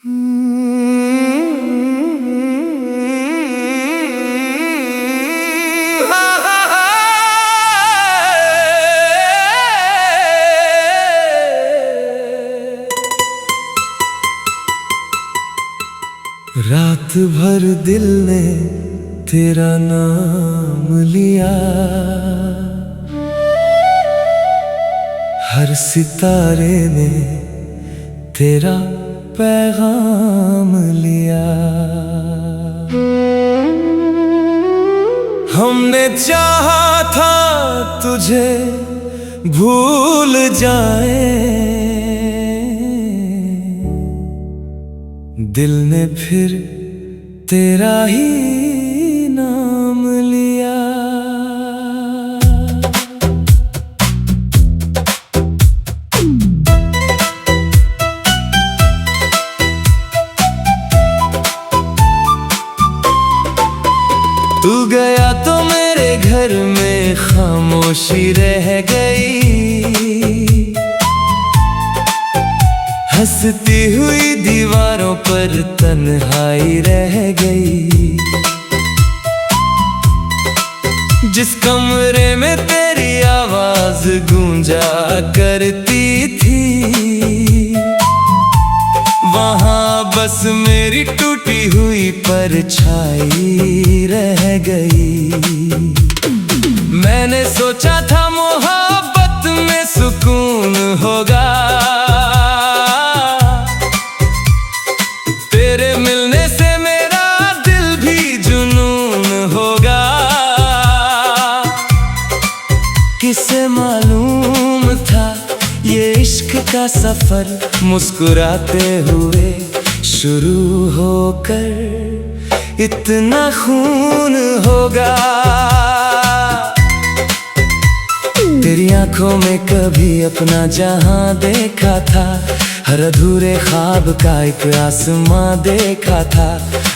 रात भर दिल ने तेरा नाम लिया, हर सितारे ने तेरा पैगाम लिया। हमने चाहा था तुझे भूल जाए, दिल ने फिर तेरा ही नाम लिया। तू गया तो मेरे घर में खामोशी रह गई, हंसती हुई दीवारों पर तन्हाई रह गई। जिस कमरे में तेरी आवाज गूंजा करती थी, वहां बस मेरी टूटी हुई परछाई रह गई। मैंने सोचा था मोहब्बत में सुकून होगा, तेरे मिलने से मेरा दिल भी जुनून होगा। किसे मालूम था ये इश्क का सफर मुस्कुराते हुए शुरू होकर इतना खून होगा। तेरी आंखों में कभी अपना जहां देखा था, हर अधूरे ख्वाब का एक आसमां देखा था।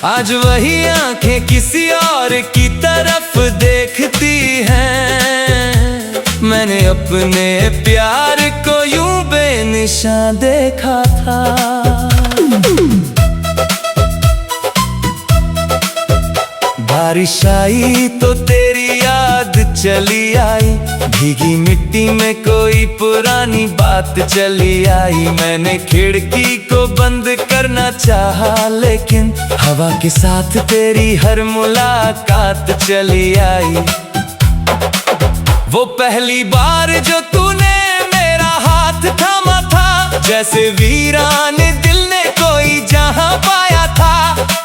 आज वही आंखें किसी और की तरफ देखती हैं। मैंने अपने प्यार को यूं बेनिशान देखा था। बारिश आई तो तेरी याद चली आई, भीगी मिट्टी में कोई पुरानी बात चली आई। मैंने खिड़की को बंद करना चाहा, लेकिन हवा के साथ तेरी हर मुलाकात चली आई। वो पहली बार जो तूने मेरा हाथ थामा था, जैसे वीरान दिल ने कोई जहां पाया था।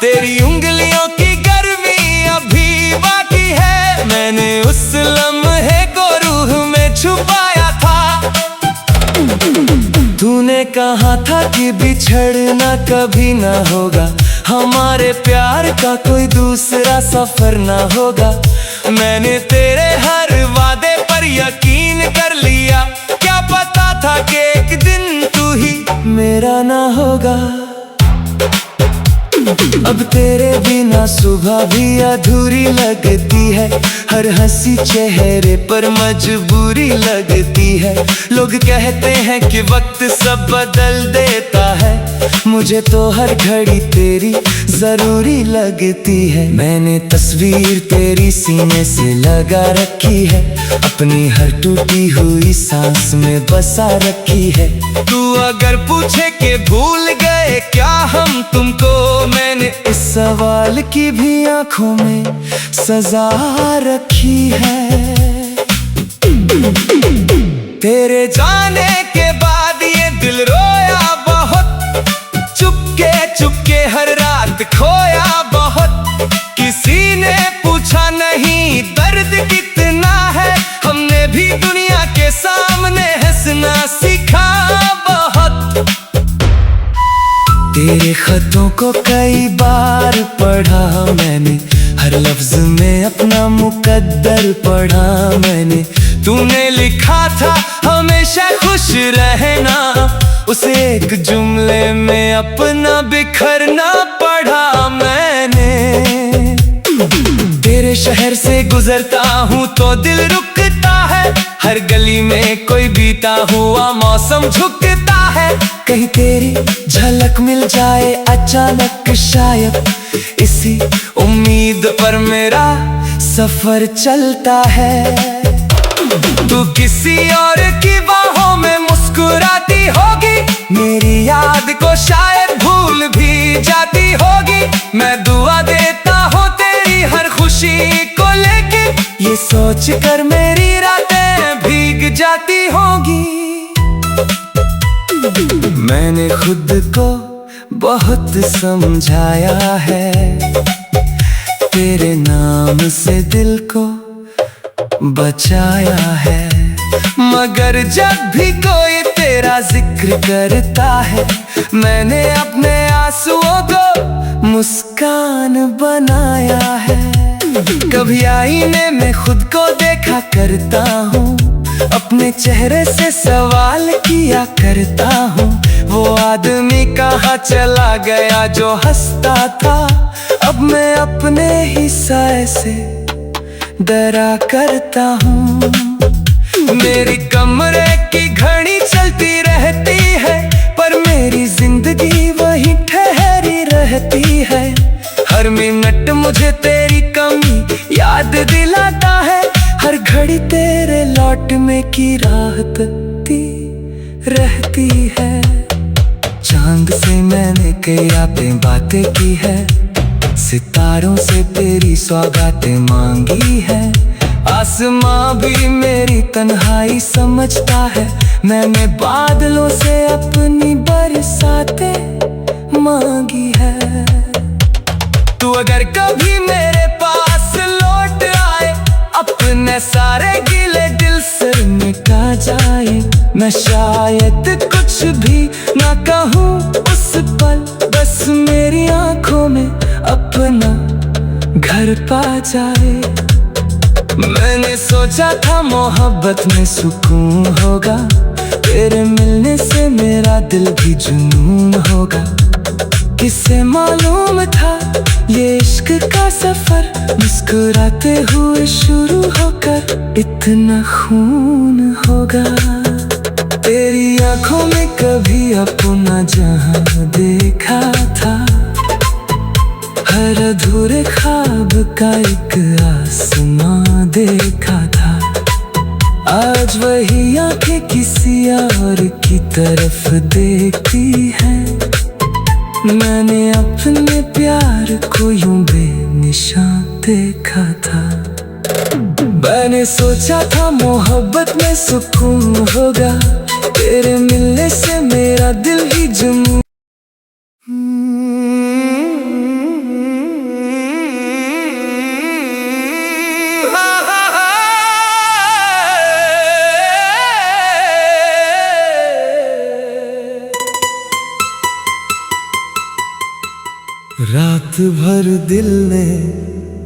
तेरी उंगलियों की गर्मी अभी बाकी है, मैंने उस लम्हे को रूह में छुपाया था। तूने कहा था कि बिछड़ना कभी ना होगा, हमारे प्यार का कोई दूसरा सफर ना होगा। मैंने तेरे हर वादे पर यकीन कर लिया, क्या पता था कि एक दिन तू ही मेरा ना होगा। अब तेरे बिना सुबह भी अधूरी लगती है, हर हंसी चेहरे पर मजबूरी लगती है। लोग कहते हैं कि वक्त सब बदल देता है, मुझे तो हर घड़ी तेरी जरूरी लगती है। मैंने तस्वीर तेरी सीने से लगा रखी है, अपनी हर टूटी हुई सांस में बसा रखी है। तू अगर पूछे कि भूल गए क्या हम तुमको, मैंने इस सवाल की भी आंखों में सजा रखी है। तेरे जाने के बाद ये दिल रोया बहुत, चुपके चुपके हर रात खोया बहुत। किसी ने पूछा नहीं दर्द कितना है, हमने भी दुनिया के सामने हंसना सीखा बहुत। तेरे खतों को कई बार पढ़ा मैंने, हर लफ्ज में अपना मुकद्दर पढ़ा मैंने। तूने लिखा था हमेशा खुश रहना, उसे एक जुमले में अपना बिखरना पढ़ा मैंने। तेरे शहर से गुजरता हूँ तो दिल रुकता है, हर गली में कोई बीता हुआ मौसम झुकता है। कहीं तेरी झलक मिल जाए अचानक शायद, इसी उम्मीद पर मेरा सफर चलता है। तू किसी और की बाहों में मुस्कुराती होगी, मेरी याद को शायद भूल भी जाती होगी। मैं दुआ देता हूँ तेरी हर खुशी को लेके, ये सोच कर मेरी रातें भीग जाती होगी। मैंने खुद को बहुत समझाया है, तेरे नाम से दिल को बचाया है। मगर जब भी कोई तेरा जिक्र करता है, मैंने अपने आंसुओं को मुस्कान बनाया है। कभी आईने में खुद को देखा करता हूँ, अपने चेहरे से सवाल किया करता हूँ, वो आदमी कहाँ चला गया जो हंसता था। अब मैं अपने ही साए से डरा करता हूँ। मेरी कमरे की घड़ी चलती रहती है, पर मेरी जिंदगी वहीं ठहरी रहती है। हर मिनट मुझे तेरी कमी याद दिलाता है, हर घड़ी तेरे लौटने की राह तकती रहती है। चांद से मैंने कई बातें की है, सितारों से तेरी सौगातें मांगी है। आसमां भी मेरी तन्हाई समझता है, मैंने बादलों से अपनी बरसातें मांगी है। तू अगर कभी मेरे पास लौट आए, अपने सारे गिले दिल से मिटा जाए। मैं शायद कुछ भी ना कहूँ उस पल, बस मेरी आंखों में अपना घर पा जाए। मैंने सोचा था मोहब्बत में सुकून होगा, तेरे मिलने से मेरा दिल भी जुनून होगा। किसे मालूम था ये इश्क का सफर, मुस्कुराते हुए शुरू होकर इतना खून होगा। तेरी आंखों में कभी अपना जहां देखा था, हर अधूरे ख्वाब का एक आसमां देखा था। आज वही आंखें किसी और की तरफ देखती हैं, मैंने अपने प्यार को यूं बेनिशान देखा था। मैंने सोचा था मोहब्बत में सुकून होगा, तेरे मिलने से मेरा दिल ही जुनून। रात भर दिल ने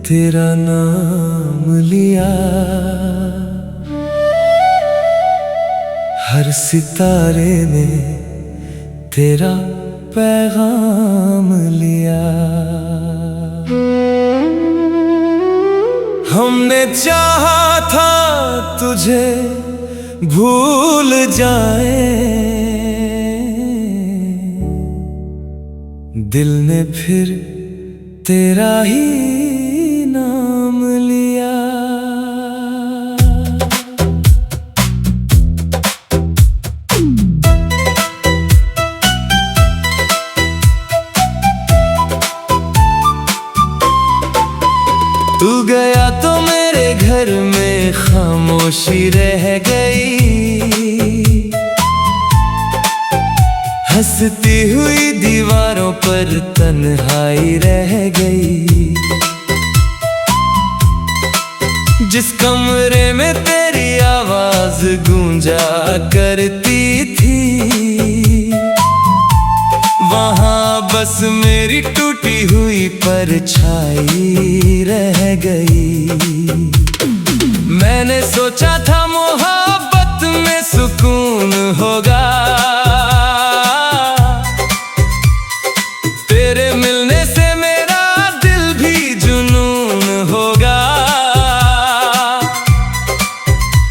तेरा नाम लिया, हर सितारे ने तेरा पैगाम लिया। हमने चाहा था तुझे भूल जाए, दिल ने फिर तेरा ही नाम लिया। तू गया तो मेरे घर में खामोशी रह गई, हंसती हुई दीवारों पर तन्हाई रह गई। जिस कमरे में तेरी आवाज गूंजा करती थी, वहां बस मेरी टूटी हुई परछाई रह गई। मैंने सोचा था मोहब्बत में सुकून होगा, तेरे मिलने से मेरा दिल भी जुनून होगा।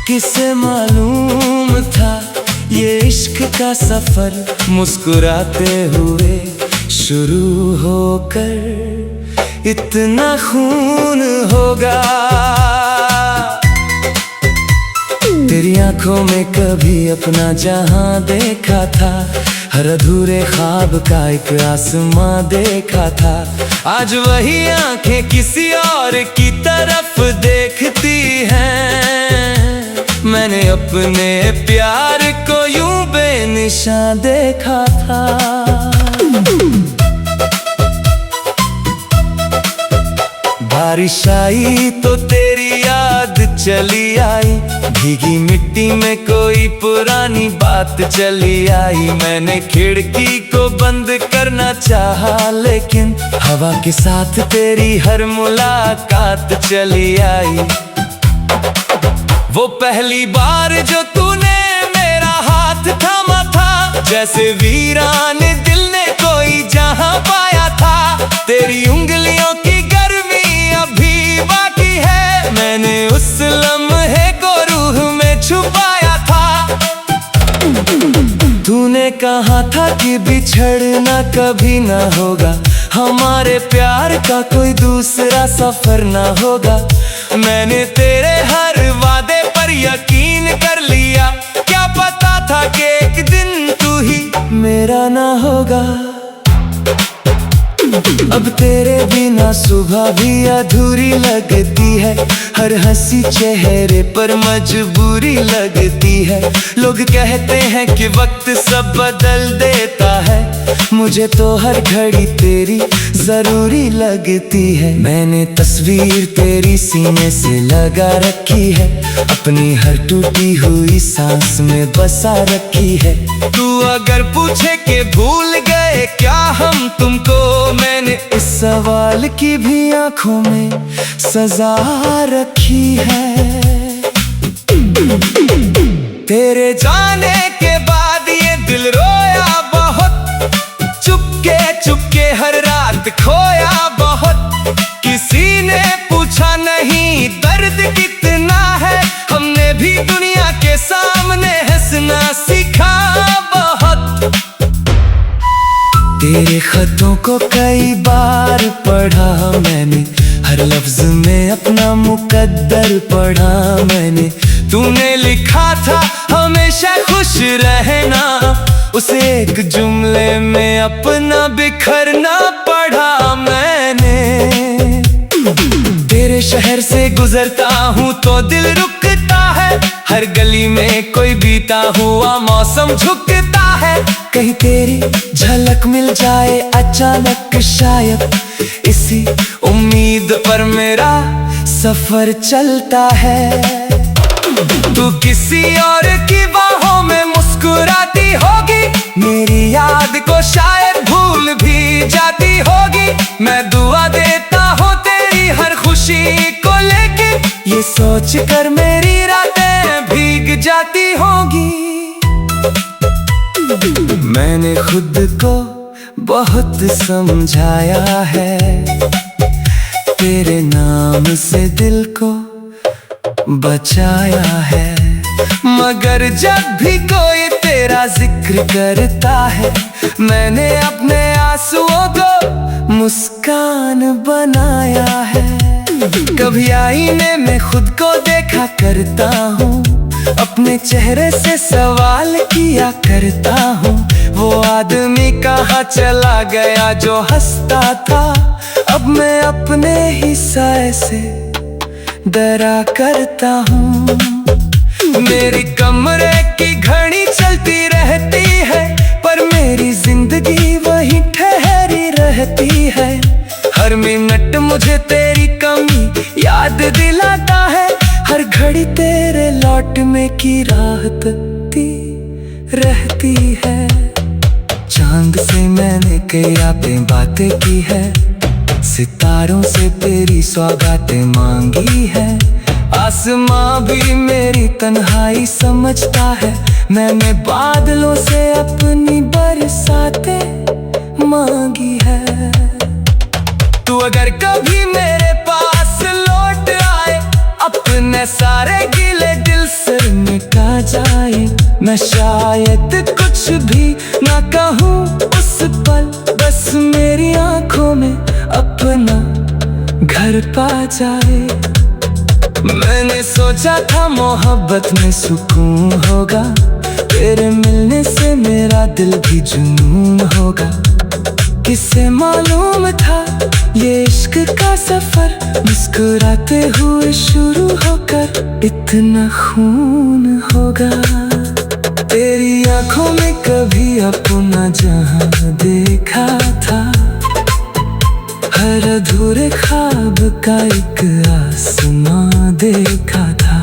किसे मालूम था ये इश्क का सफर मुस्कुराते हुए शुरू होकर इतना खून होगा। तेरी आंखों में कभी अपना जहां देखा था, हर अधूरे ख्वाब का एक आसमां देखा था। आज वही आंखें किसी और की तरफ देखती हैं। मैंने अपने प्यार को यूं बेनिशान देखा था। बारिश आई तो तेरी याद चली आई, भीगी मिट्टी में कोई पुरानी बात चली आई। मैंने खिड़की को बंद करना चाहा, लेकिन हवा के साथ तेरी हर मुलाकात चली आई। वो पहली बार जो तूने मेरा हाथ थामा था, जैसे वीरान दिल ने कोई जहां पाया था। तेरी उंगलियों की गर्मी अभी बाकी है, मैंने उस लम्हे को रूह में छुपाया था। तूने कहा था कि बिछड़ना कभी ना होगा, हमारे प्यार का कोई दूसरा सफर ना होगा। मैंने तेरे हर वादे पर यकीन कर लिया, क्या पता था कि एक दिन तू ही मेरा ना होगा। अब तेरे बिना सुबह भी अधूरी लगती है, हर हंसी चेहरे पर मजबूरी लगती है। लोग कहते हैं कि वक्त सब बदल देता है, मुझे तो हर घड़ी तेरी जरूरी लगती है। मैंने तस्वीर तेरी सीने से लगा रखी है, अपनी हर टूटी हुई सांस में बसा रखी है। तू अगर पूछे कि भूल गए क्या हम तुमको, मैंने इस सवाल की भी आंखों में सजा रखी है। तेरे जाने के बाद ये दिल रोया बहुत, चुपके चुपके हर रात खोया बहुत। किसी ने पूछा नहीं दर्द कितना है, हमने भी दुनिया के सामने हंसना सीखा बहुत। तेरे खतों को कई बार पढ़ा मैंने, हर लफ्ज में अपना मुकद्दर पढ़ा मैंने। तूने लिखा था हमेशा खुश रहना, उसे एक जुमले में अपना बिखरना पढ़ा मैंने। तेरे शहर से गुजरता हूँ तो दिल रुकता है, हर गली में कोई बीता हुआ मौसम झुकता है। कहीं तेरी झलक मिल जाए अचानक शायद, इसी उम्मीद पर मेरा सफर चलता है। तू किसी और की बाहों में मुस्कुराती होगी, मेरी याद को शायद भूल भी जाती होगी। मैं दुआ देता हूँ तेरी हर खुशी को लेके, ये सोच कर मेरी रातें भीग जाती होगी। मैंने खुद को बहुत समझाया है, तेरे नाम से दिल को बचाया है। मगर जब भी कोई तेरा जिक्र करता है, मैंने अपने आंसुओं को मुस्कान बनाया है। कभी आईने में खुद को देखा करता हूँ, अपने चेहरे से सवाल किया करता हूँ। वो आदमी कहाँ चला गया जो हंसता था, अब मैं अपने ही साए से डरा करता हूँ। मेरी कमरे की घड़ी चलती रहती है, पर मेरी जिंदगी वही ठहरी रहती है। हर मिनट मुझे तेरी कमी याद दिलाता है, हर घड़ी तेरे लौटने की राह तकती रहती है। चांद से मैंने कई बातें की है, सितारों से तेरी सौगातें मांगी है। आसमां भी मेरी तन्हाई समझता है, मैंने बादलों से अपनी बरसातें मांगी है। तू अगर कभी मेरे पास लौट आए, अपने सारे गिले दिल दिल से मिटा जाए। मैं शायद कुछ भी ना कहूँ उस पल, बस मेरी आंखों में अपना घर पा जाए। मैंने सोचा था मोहब्बत में सुकून होगा, तेरे मिलने से मेरा दिल भी जुनून होगा। किसे मालूम था ये इश्क का सफर मुस्कुराते हुए शुरू होकर इतना खून होगा। तेरी आंखों में कभी अपना जहां देखा था, हर अधूरे ख्वाब का एक आसमां देखा था।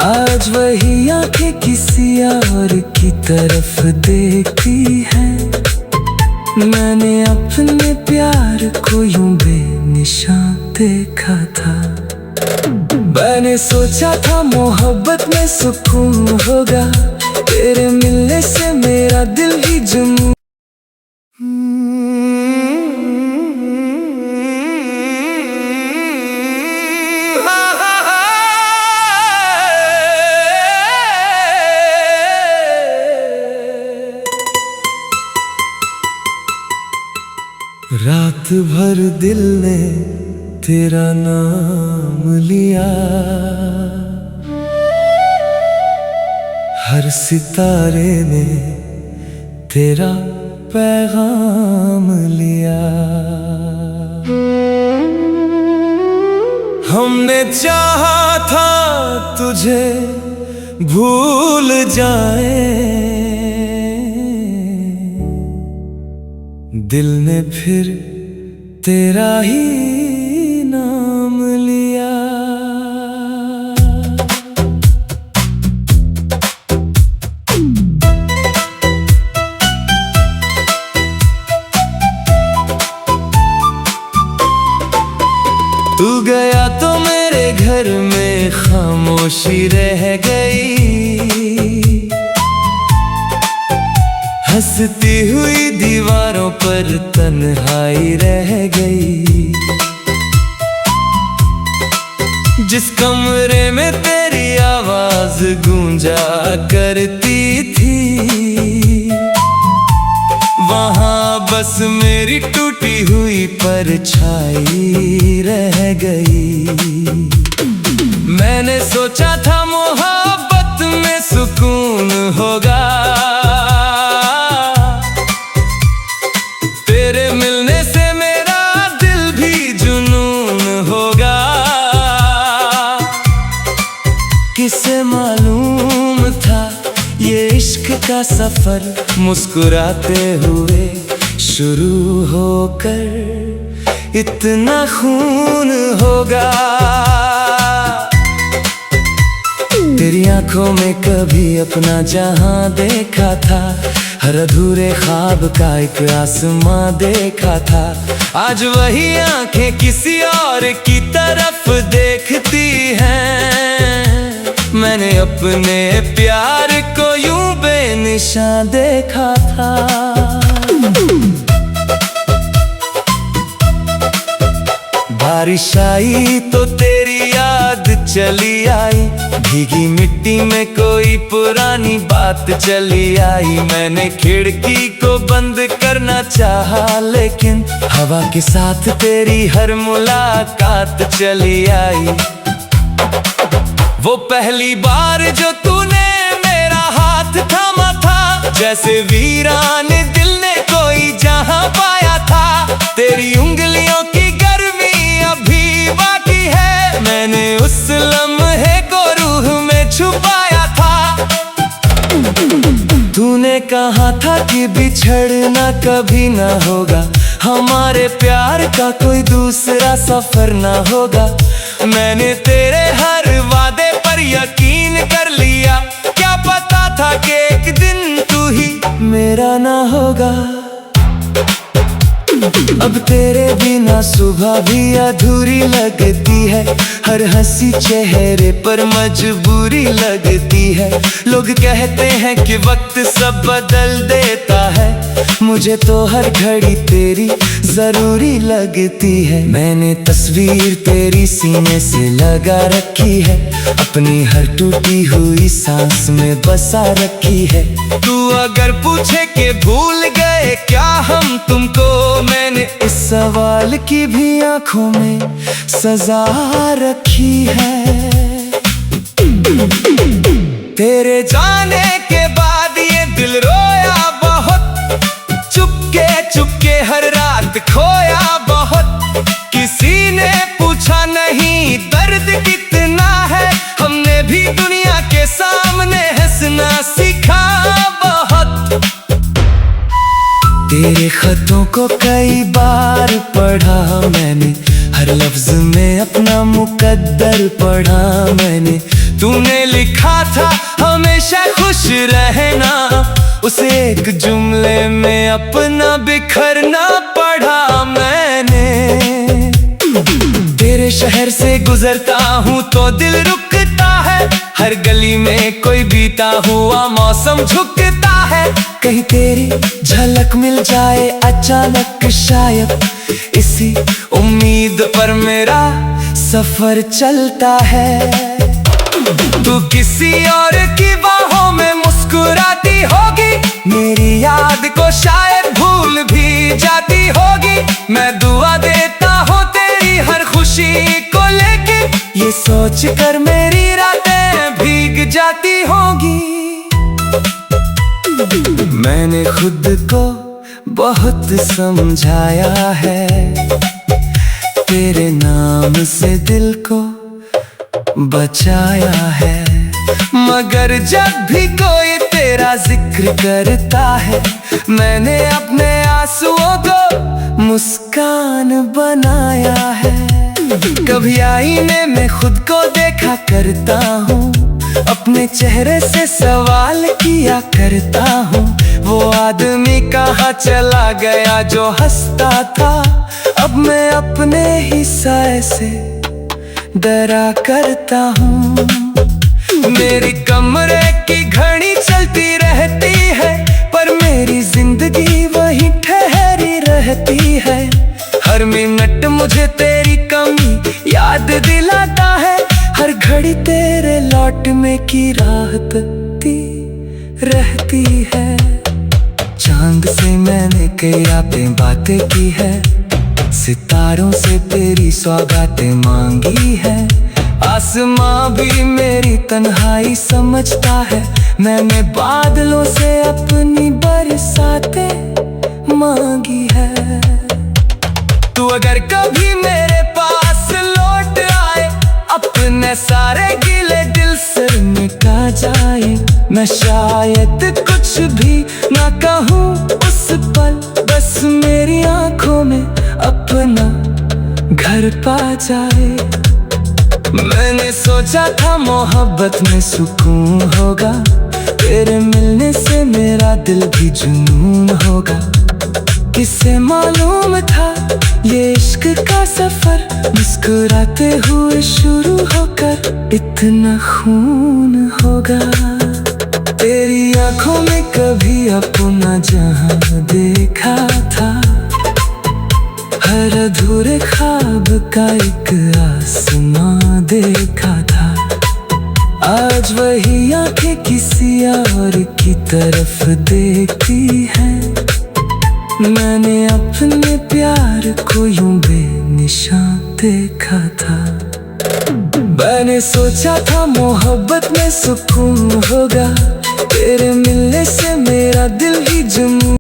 आज वही आंखें किसी और की तरफ देखती हैं। मैंने अपने प्यार को यूं बेनिशान देखा था। मैंने सोचा था मोहब्बत में सुकून होगा, तेरे मिलने से मेरा दिल ही जुनून। रात भर दिल ने तेरा नाम लिया, हर सितारे ने तेरा पैगाम लिया। हमने चाहा था तुझे भूल जाए, दिल ने फिर तेरा ही नाम लिया। तू गया तो मेरे घर में खामोशी रह गई, हंसती हुई दीवारों पर तन्हाई रह गई। जिस कमरे में तेरी आवाज गूंजा करती थी, वहां बस मेरी टूटी हुई परछाई रह गई। मैंने सोचा था मोहब्बत में सुकून होगा, किसे मालूम था ये इश्क का सफर मुस्कुराते हुए शुरू होकर इतना खून होगा। तेरी आंखों में कभी अपना जहां देखा था, हर अधूरे ख्वाब का एक आसमां देखा था। आज वही आंखें किसी और की तरफ देखती हैं। मैंने अपने प्यार को यूं बेनिशान देखा था। बारिश आई तो तेरी याद चली आई, भीगी मिट्टी में कोई पुरानी बात चली आई। मैंने खिड़की को बंद करना चाहा, लेकिन हवा के साथ तेरी हर मुलाकात चली आई। वो पहली बार जो तूने मेरा हाथ थामा था, जैसे वीरान दिल ने कोई जहां पाया था। तेरी उंगलियों की गर्मी अभी बाकी है, मैंने उस लम्हे को रूह में छुपाया था। तूने कहा था कि बिछड़ना कभी ना होगा, हमारे प्यार का कोई दूसरा सफर ना होगा। मैंने तेरे हर वादे पर यकीन कर लिया, क्या पता था कि एक दिन तू ही मेरा ना होगा। अब तेरे बिना सुबह भी अधूरी लगती है, हर हंसी चेहरे पर मजबूरी लगती है। लोग कहते हैं कि वक्त सब बदल देता है, मुझे तो हर घड़ी तेरी जरूरी लगती है। मैंने तस्वीर तेरी सीने से लगा रखी है, अपनी हर टूटी हुई सांस में बसा रखी है। तू अगर पूछे कि भूल गए क्या हम तुमको, मैंने इस सवाल की भी आंखों में सजा रखी है। तेरे जाने के बाद ये दिल रोया बहुत, चुपके चुपके हर रात खोया बहुत। किसी ने पूछा नहीं दर्द कितना है, हमने भी दुनिया के सामने हंसना सीखा बहुत। तेरे खतों को कई बार पढ़ा मैंने, हर लफ्ज में अपना मुकद्दर पढ़ा मैंने। तूने लिखा था हमेशा खुश रहना, उसे एक जुमले में अपना बिखरना पढ़ा मैंने। तेरे शहर से गुजरता हूँ तो दिल रुकता है, हर गली में कोई बीता हुआ मौसम झुकता है। कहीं तेरी झलक मिल जाए अचानक शायद, इसी उम्मीद पर मेरा सफर चलता है। तू किसी और की बाहों में मुस्कुराती होगी, मेरी याद को शायद भूल भी जाती होगी। मैं दुआ देता हूँ तेरी हर खुशी को लेके, ये सोच कर मेरी रातें भीग जाती होगी। मैंने खुद को बहुत समझाया है, तेरे नाम से दिल को बचाया है। मगर जब भी कोई तेरा जिक्र करता है, मैंने अपने आंसुओं को मुस्कान बनाया है। कभी आईने में खुद को देखा करता हूँ, अपने चेहरे से सवाल किया करता हूँ, वो आदमी कहाँ चला गया जो हंसता था। अब मैं अपने ही साए से डरा करता हूँ। मेरी कमरे की घड़ी चलती रहती है, पर मेरी जिंदगी वहीं ठहरी रहती है। हर मिनट मुझे तेरी कमी याद दिलाता है, हर घड़ी तेरे लौटने की राह तकती रहती है। चांद से मैंने कई बातें की है, सितारों से तेरी सौगातें मांगी है। आसमां भी मेरी तन्हाई समझता है, मैंने बादलों से अपनी बरसातें मांगी है। तू अगर कभी मेरे पास लौट आए, अपने सारे गिले दिल से मिटा जाए। मैं शायद कुछ भी ना कहूँ उस पल, बस मेरी आंखों में अपना घर पा जाए। मैंने सोचा था मोहब्बत में सुकून होगा, तेरे मिलने से मेरा दिल भी जुनून होगा। किसे मालूम था ये इश्क का सफर, मुस्कुराते हुए शुरू होकर इतना खून होगा। तेरी आंखों में कभी अपना जहां देखा था, हर अधूरे ख्वाब का एक आसमां देखा था। आज वही आंखें किसी और की तरफ देखती हैं, मैंने अपने प्यार को यूं बेनिशान देखा था। मैंने सोचा था मोहब्बत में सुकून होगा, तेरे मिलने से मेरा दिल ही जुनून